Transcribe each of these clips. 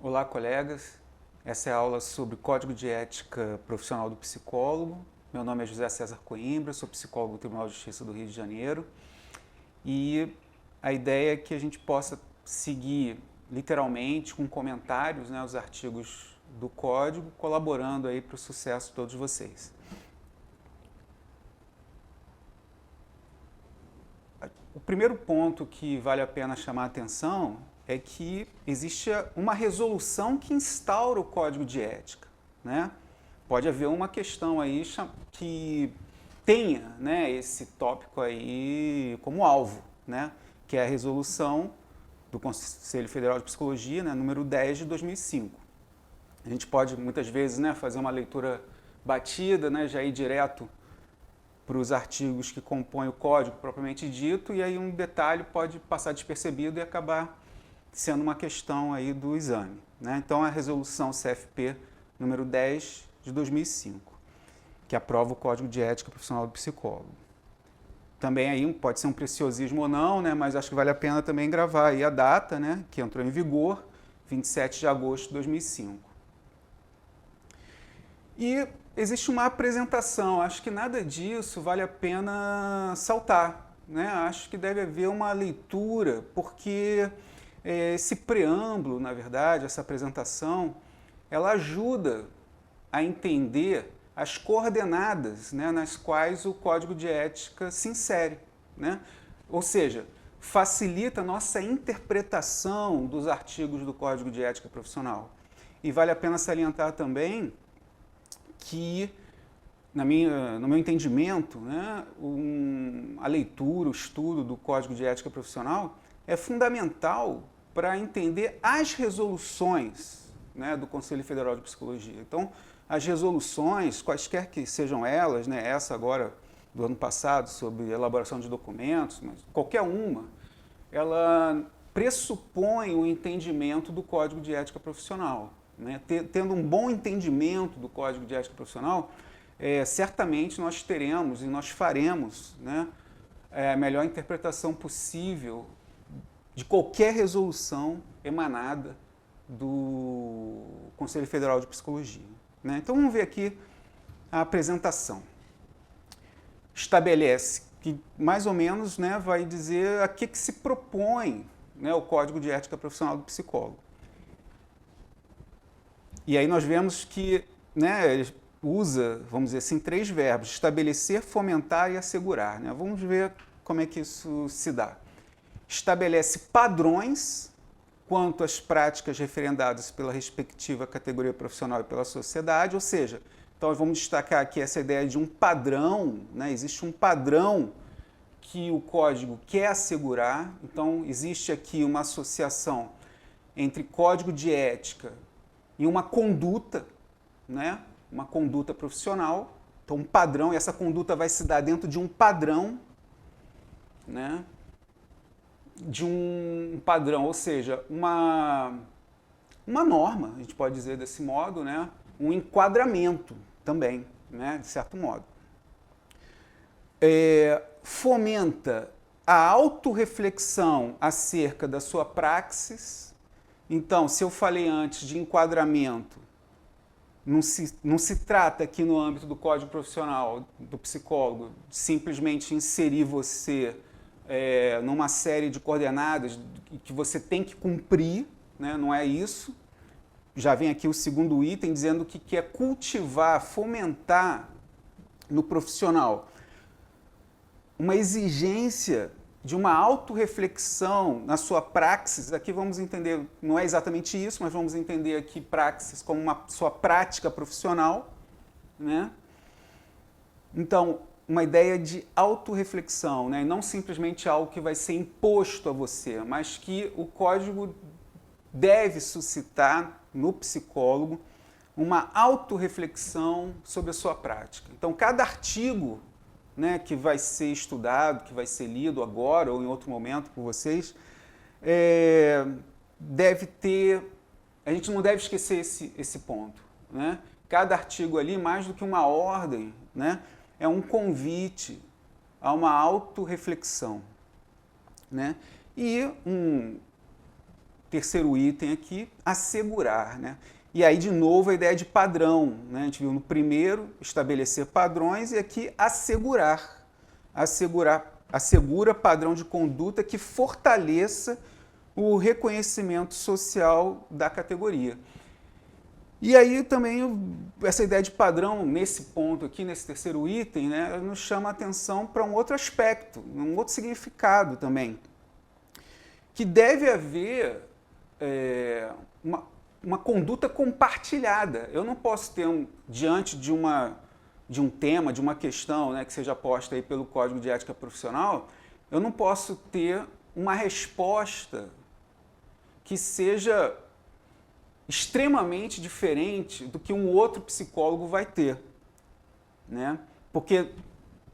Olá, colegas. Essa é a aula sobre Código de Ética Profissional do Psicólogo. Meu nome é José César Coimbra, sou psicólogo do Tribunal de Justiça do Rio de Janeiro. E a ideia é que a gente possa seguir literalmente com comentários, os artigos do Código, colaborando aí para o sucesso de todos vocês. O primeiro ponto que vale a pena chamar a atenção é que existe uma resolução que instaura o Código de Ética, né? Pode haver uma questão aí que tenha, esse tópico aí como alvo, né? Que é a resolução do Conselho Federal de Psicologia, número 10 de 2005. A gente pode muitas vezes, fazer uma leitura batida, já ir direto para os artigos que compõem o código propriamente dito, e aí um detalhe pode passar despercebido e acabar sendo uma questão aí do exame, Então, a resolução CFP número 10 de 2005, que aprova o Código de Ética Profissional do Psicólogo. Também aí pode ser um preciosismo ou não, mas acho que vale a pena também gravar aí a data, que entrou em vigor, 27 de agosto de 2005. E existe uma apresentação, acho que nada disso vale a pena saltar, Acho que deve haver uma leitura, porque esse preâmbulo, na verdade, essa apresentação, ela ajuda a entender as coordenadas nas quais o Código de Ética se insere, Ou seja, facilita a nossa interpretação dos artigos do Código de Ética Profissional. E vale a pena salientar também que, no meu entendimento, a leitura, o estudo do Código de Ética Profissional é fundamental para entender as resoluções do Conselho Federal de Psicologia. Então, as resoluções, quaisquer que sejam elas, essa agora do ano passado, sobre elaboração de documentos, mas qualquer uma, ela pressupõe o entendimento do Código de Ética Profissional. Tendo um bom entendimento do Código de Ética Profissional, certamente nós teremos e nós faremos a melhor interpretação possível de qualquer resolução emanada do Conselho Federal de Psicologia. Então vamos ver aqui a apresentação. Estabelece que mais ou menos vai dizer a que se propõe o Código de Ética Profissional do Psicólogo. E aí nós vemos que ele usa, vamos dizer assim, 3 verbos: estabelecer, fomentar e assegurar. Vamos ver como é que isso se dá. Estabelece padrões quanto às práticas referendadas pela respectiva categoria profissional e pela sociedade, ou seja, então vamos destacar aqui essa ideia de um padrão, existe um padrão que o código quer assegurar, então existe aqui uma associação entre código de ética e uma conduta, uma conduta profissional, então um padrão, e essa conduta vai se dar dentro de um padrão, ou seja, uma norma, a gente pode dizer desse modo, um enquadramento também, de certo modo. Fomenta a autorreflexão acerca da sua praxis. Então, se eu falei antes de enquadramento, não se trata aqui no âmbito do Código Profissional do psicólogo de simplesmente inserir você numa série de coordenadas que você tem que cumprir, não é isso. Já vem aqui o segundo item dizendo que quer cultivar, fomentar no profissional uma exigência de uma autorreflexão na sua praxis. Aqui vamos entender, não é exatamente isso, mas vamos entender aqui praxis como uma sua prática profissional, Então, uma ideia de autorreflexão, e não simplesmente algo que vai ser imposto a você, mas que o código deve suscitar no psicólogo uma autorreflexão sobre a sua prática. Então, cada artigo que vai ser estudado, que vai ser lido agora ou em outro momento por vocês, deve ter... A gente não deve esquecer esse ponto. Cada artigo ali, mais do que uma ordem, é um convite a uma autorreflexão. E terceiro item aqui, assegurar, né? E aí, de novo, a ideia de padrão, né? A gente viu no primeiro, estabelecer padrões, e aqui, assegurar. Assegura padrão de conduta que fortaleça o reconhecimento social da categoria. E aí também essa ideia de padrão, nesse ponto aqui, nesse terceiro item, né, nos chama a atenção para um outro aspecto, um outro significado também, que deve haver uma conduta compartilhada. Eu não posso ter, diante de um tema, de uma questão, né, que seja posta aí pelo Código de Ética Profissional, eu não posso ter uma resposta que seja extremamente diferente do que um outro psicólogo vai ter, né? Porque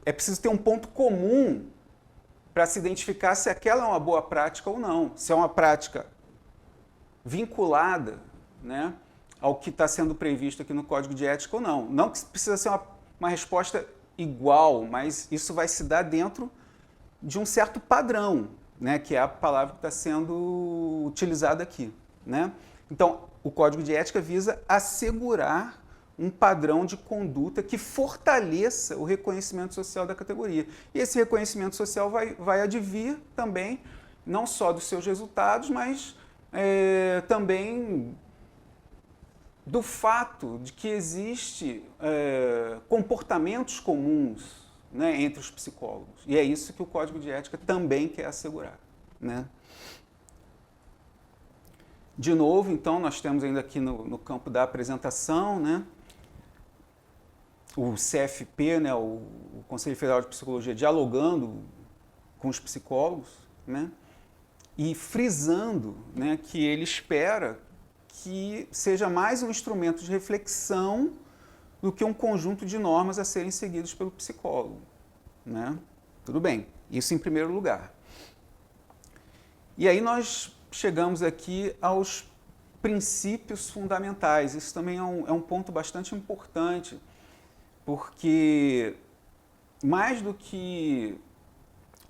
é preciso ter um ponto comum para se identificar se aquela é uma boa prática ou não, se é uma prática vinculada, né, ao que está sendo previsto aqui no Código de Ética ou não. Não que precisa ser uma resposta igual, mas isso vai se dar dentro de um certo padrão, né, que é a palavra que está sendo utilizada aqui, né? Então, o Código de Ética visa assegurar um padrão de conduta que fortaleça o reconhecimento social da categoria. E esse reconhecimento social vai advir também, não só dos seus resultados, mas também do fato de que existe comportamentos comuns, né, entre os psicólogos. E é isso que o Código de Ética também quer assegurar, né? De novo, então, nós temos ainda aqui no campo da apresentação, né, o CFP, né, o Conselho Federal de Psicologia, dialogando com os psicólogos, né, e frisando, né, que ele espera que seja mais um instrumento de reflexão do que um conjunto de normas a serem seguidos pelo psicólogo, né? Tudo bem, isso em primeiro lugar. E aí nós chegamos aqui aos princípios fundamentais. Isso também é um ponto bastante importante, porque mais do que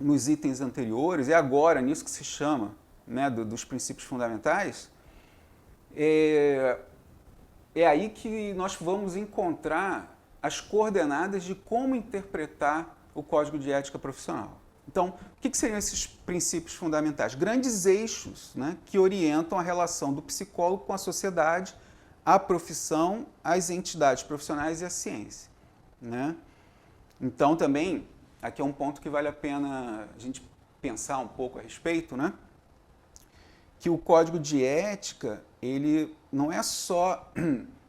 nos itens anteriores, é agora nisso que se chama, né, dos princípios fundamentais, é aí que nós vamos encontrar as coordenadas de como interpretar o Código de Ética Profissional. Então, o que seriam esses princípios fundamentais? Grandes eixos, né, que orientam a relação do psicólogo com a sociedade, a profissão, as entidades profissionais e a ciência, né? Então, também, aqui é um ponto que vale a pena a gente pensar um pouco a respeito, né? Que o Código de Ética, ele não é só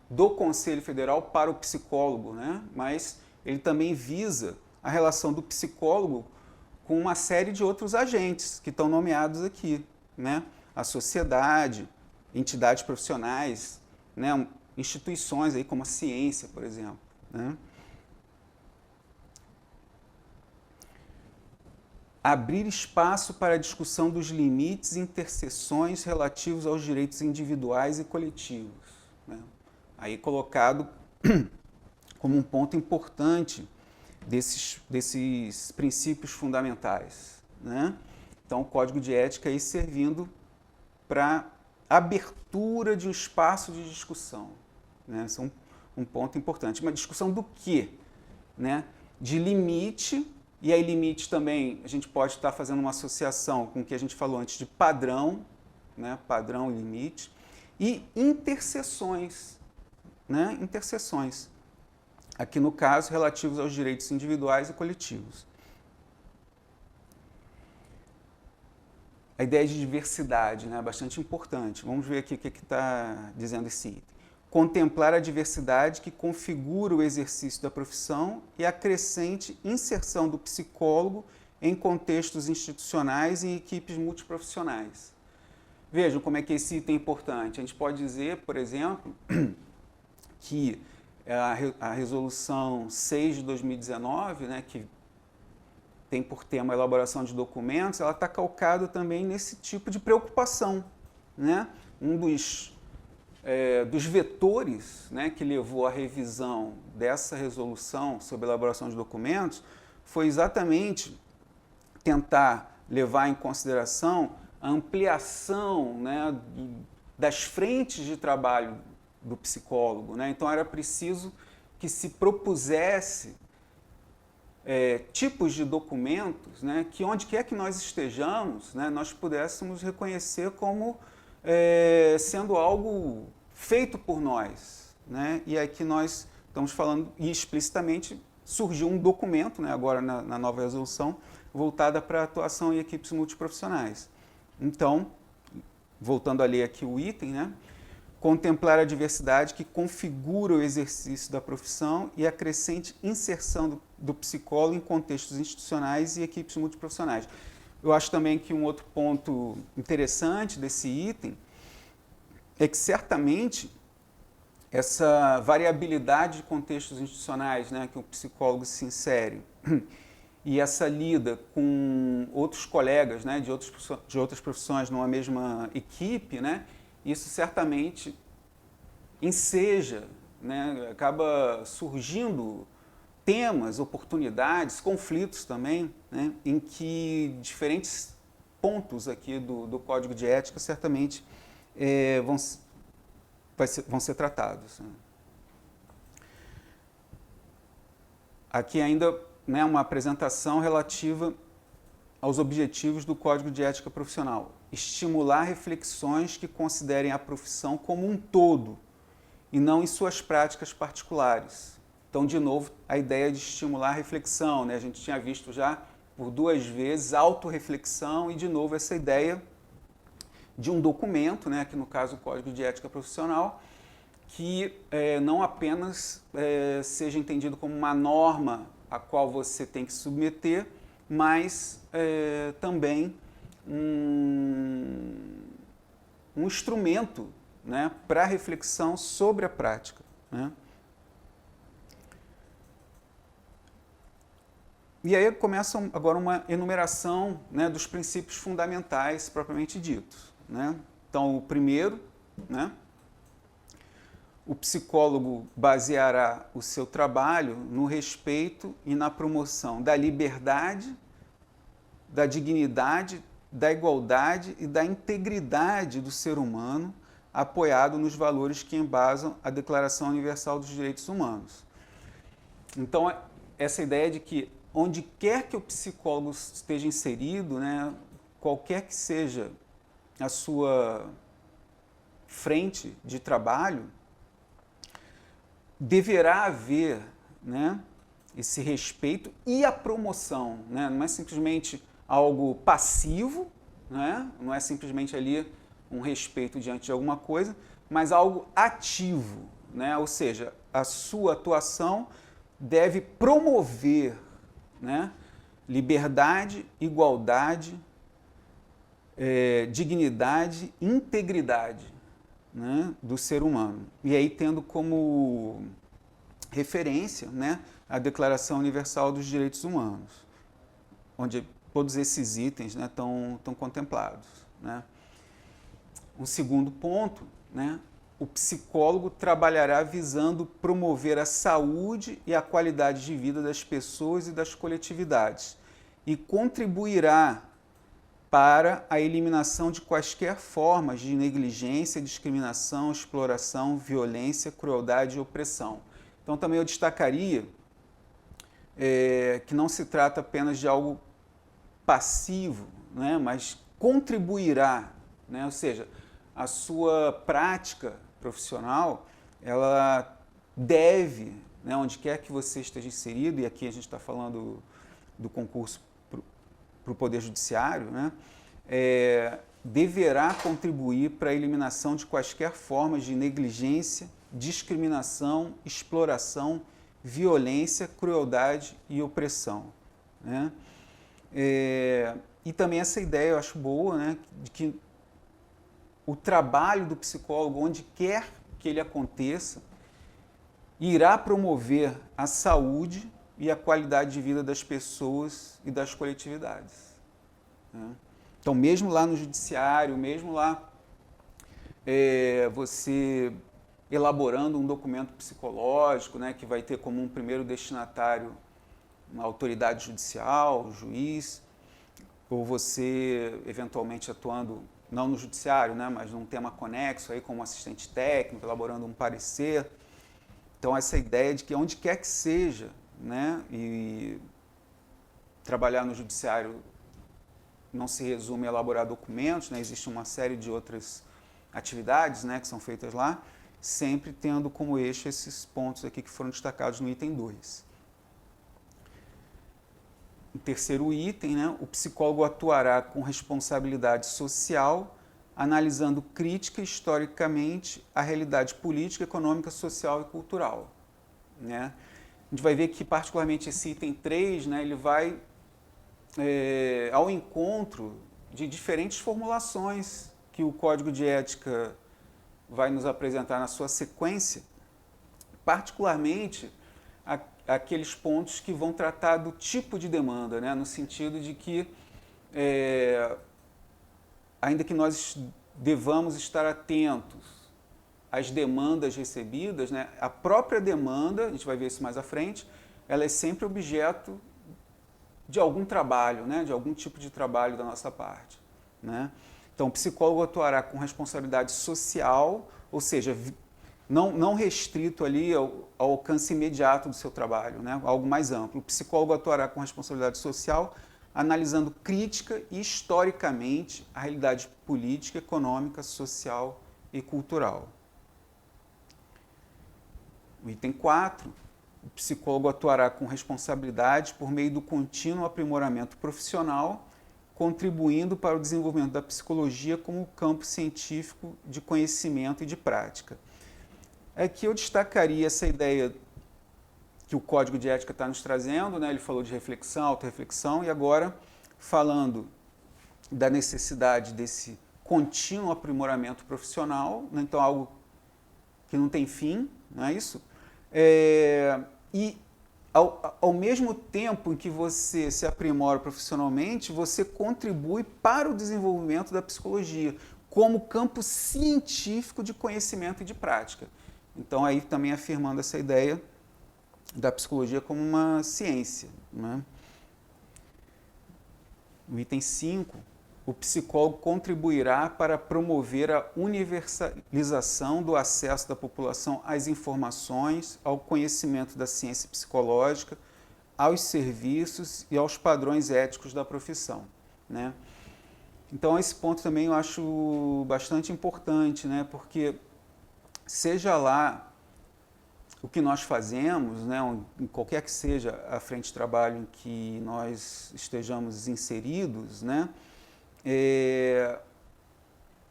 do Conselho Federal para o psicólogo, né? Mas ele também visa a relação do psicólogo com uma série de outros agentes que estão nomeados aqui, né? A sociedade, entidades profissionais, né? Instituições aí como a ciência, por exemplo, né? Abrir espaço para a discussão dos limites e interseções relativos aos direitos individuais e coletivos, né? Aí colocado como um ponto importante desses princípios fundamentais, né? Então, o Código de Ética aí servindo para abertura de um espaço de discussão, né? Isso é um ponto importante. Uma discussão do quê? Né? De limite, e aí limite também, a gente pode estar fazendo uma associação com o que a gente falou antes de padrão, né? Padrão e limite, e interseções, né? Interseções. Aqui no caso, relativos aos direitos individuais e coletivos. A ideia de diversidade, né, é bastante importante. Vamos ver aqui o que está dizendo esse item. Contemplar a diversidade que configura o exercício da profissão e a crescente inserção do psicólogo em contextos institucionais e equipes multiprofissionais. Vejam como é que esse item é importante. A gente pode dizer, por exemplo, que a resolução 6 de 2019, né, que tem por tema a elaboração de documentos, ela está calcada também nesse tipo de preocupação, né? Um dos vetores, né, que levou à revisão dessa resolução sobre a elaboração de documentos foi exatamente tentar levar em consideração a ampliação, né, das frentes de trabalho do psicólogo, né? Então era preciso que se propusesse tipos de documentos, né, que onde quer que nós estejamos, né, nós pudéssemos reconhecer como sendo algo feito por nós, né? E aqui nós estamos falando, e explicitamente surgiu um documento, né, agora na nova resolução, voltada para a atuação em equipes multiprofissionais. Então, voltando a ler aqui o item, né, contemplar a diversidade que configura o exercício da profissão e a crescente inserção do psicólogo em contextos institucionais e equipes multiprofissionais. Eu acho também que um outro ponto interessante desse item é que certamente essa variabilidade de contextos institucionais, né, que o psicólogo se insere e essa lida com outros colegas, né, de outras profissões numa mesma equipe, né, isso certamente enseja, né, acaba surgindo temas, oportunidades, conflitos também, né, em que diferentes pontos aqui do Código de Ética certamente vão ser tratados. Né. Aqui ainda, né, uma apresentação relativa aos objetivos do Código de Ética Profissional. Estimular reflexões que considerem a profissão como um todo e não em suas práticas particulares. Então, de novo, a ideia de estimular a reflexão, né? A gente tinha visto já por 2 vezes autorreflexão e, de novo, essa ideia de um documento, né? Aqui no caso o Código de Ética Profissional, que não apenas seja entendido como uma norma a qual você tem que submeter, mas também um instrumento, né, para reflexão sobre a prática. Né. E aí começa agora uma enumeração, né, dos princípios fundamentais propriamente ditos. Né. Então, o primeiro, né, o psicólogo baseará o seu trabalho no respeito e na promoção da liberdade, da dignidade, da igualdade e da integridade do ser humano, apoiado nos valores que embasam a Declaração Universal dos Direitos Humanos. Então, essa ideia de que onde quer que o psicólogo esteja inserido, né, qualquer que seja a sua frente de trabalho, deverá haver, né, esse respeito e a promoção. Né? Não é simplesmente algo passivo, né? Não é simplesmente ali um respeito diante de alguma coisa, mas algo ativo. Né? Ou seja, a sua atuação deve promover, né, liberdade, igualdade, dignidade, integridade, né, do ser humano. E aí tendo como referência, né, a Declaração Universal dos Direitos Humanos, onde todos esses itens, né, estão contemplados. Né. Um segundo ponto, né, o psicólogo trabalhará visando promover a saúde e a qualidade de vida das pessoas e das coletividades e contribuirá para a eliminação de quaisquer formas de negligência, discriminação, exploração, violência, crueldade e opressão. Então, também eu destacaria que não se trata apenas de algo passivo, né, mas contribuirá, né, ou seja, a sua prática profissional, ela deve, né, onde quer que você esteja inserido, e aqui a gente está falando do concurso para o Poder Judiciário, né, deverá contribuir para a eliminação de quaisquer formas de negligência, discriminação, exploração, violência, crueldade e opressão. Né. E também essa ideia eu acho boa, né, de que o trabalho do psicólogo, onde quer que ele aconteça, irá promover a saúde e a qualidade de vida das pessoas e das coletividades. Né? Então, mesmo lá no judiciário, mesmo lá você elaborando um documento psicológico, né, que vai ter como um primeiro destinatário uma autoridade judicial, o juiz, ou você eventualmente atuando não no judiciário, né, mas num tema conexo aí como assistente técnico, elaborando um parecer. Então essa ideia de que onde quer que seja, né, e trabalhar no judiciário não se resume a elaborar documentos, né, existe uma série de outras atividades, né, que são feitas lá, sempre tendo como eixo esses pontos aqui que foram destacados no item 2. O terceiro item, né, o psicólogo atuará com responsabilidade social, analisando crítica e historicamente a realidade política, econômica, social e cultural. Né? A gente vai ver que, particularmente, esse item 3, né, ele vai ao encontro de diferentes formulações que o Código de Ética vai nos apresentar na sua sequência, particularmente aqueles pontos que vão tratar do tipo de demanda, né? No sentido de que, ainda que nós devamos estar atentos às demandas recebidas, né? A própria demanda, a gente vai ver isso mais à frente, ela é sempre objeto de algum trabalho, né? De algum tipo de trabalho da nossa parte. Né? Então, o psicólogo atuará com responsabilidade social, ou seja, não restrito ali ao alcance imediato do seu trabalho, né? Algo mais amplo. O psicólogo atuará com responsabilidade social, analisando crítica e historicamente a realidade política, econômica, social e cultural. O item 4, o psicólogo atuará com responsabilidade por meio do contínuo aprimoramento profissional, contribuindo para o desenvolvimento da psicologia como campo científico de conhecimento e de prática. Aqui eu destacaria essa ideia que o Código de Ética está nos trazendo, né? Ele falou de reflexão, autorreflexão, e agora falando da necessidade desse contínuo aprimoramento profissional, né? Então algo que não tem fim, não é isso? E ao mesmo tempo em que você se aprimora profissionalmente, você contribui para o desenvolvimento da psicologia como campo científico de conhecimento e de prática. Então, aí também afirmando essa ideia da psicologia como uma ciência. Né? No item 5, o psicólogo contribuirá para promover a universalização do acesso da população às informações, ao conhecimento da ciência psicológica, aos serviços e aos padrões éticos da profissão. Né? Então, esse ponto também eu acho bastante importante, né? Porque seja lá o que nós fazemos, né, em qualquer que seja a frente de trabalho em que nós estejamos inseridos, né,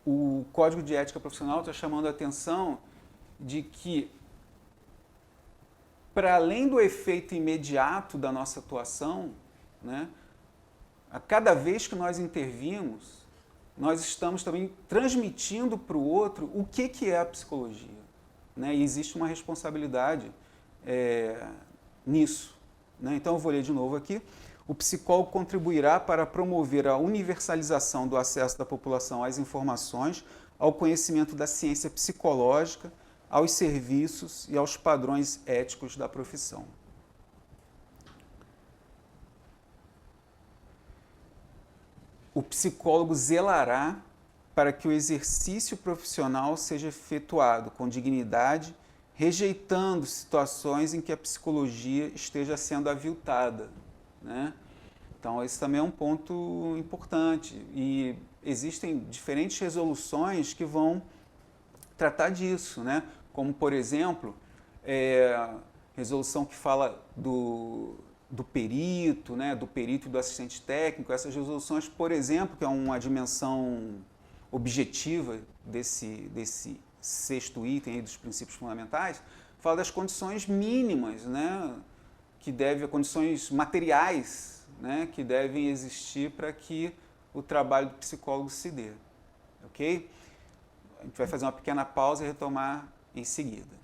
o Código de Ética Profissional está chamando a atenção de que, para além do efeito imediato da nossa atuação, né, a cada vez que nós intervimos, nós estamos também transmitindo para o outro o que é a psicologia. Né, e existe uma responsabilidade nisso. Né? Então, eu vou ler de novo aqui. O psicólogo contribuirá para promover a universalização do acesso da população às informações, ao conhecimento da ciência psicológica, aos serviços e aos padrões éticos da profissão. O psicólogo zelará para que o exercício profissional seja efetuado com dignidade, rejeitando situações em que a psicologia esteja sendo aviltada. Né? Então, esse também é um ponto importante. E existem diferentes resoluções que vão tratar disso, né? Como, por exemplo, resolução que fala do perito, né? Do perito e do assistente técnico. Essas resoluções, por exemplo, que é uma dimensão objetiva desse sexto item aí dos princípios fundamentais, fala das condições mínimas, né? Condições materiais, né, que devem existir para que o trabalho do psicólogo se dê. Ok? A gente vai fazer uma pequena pausa e retomar em seguida.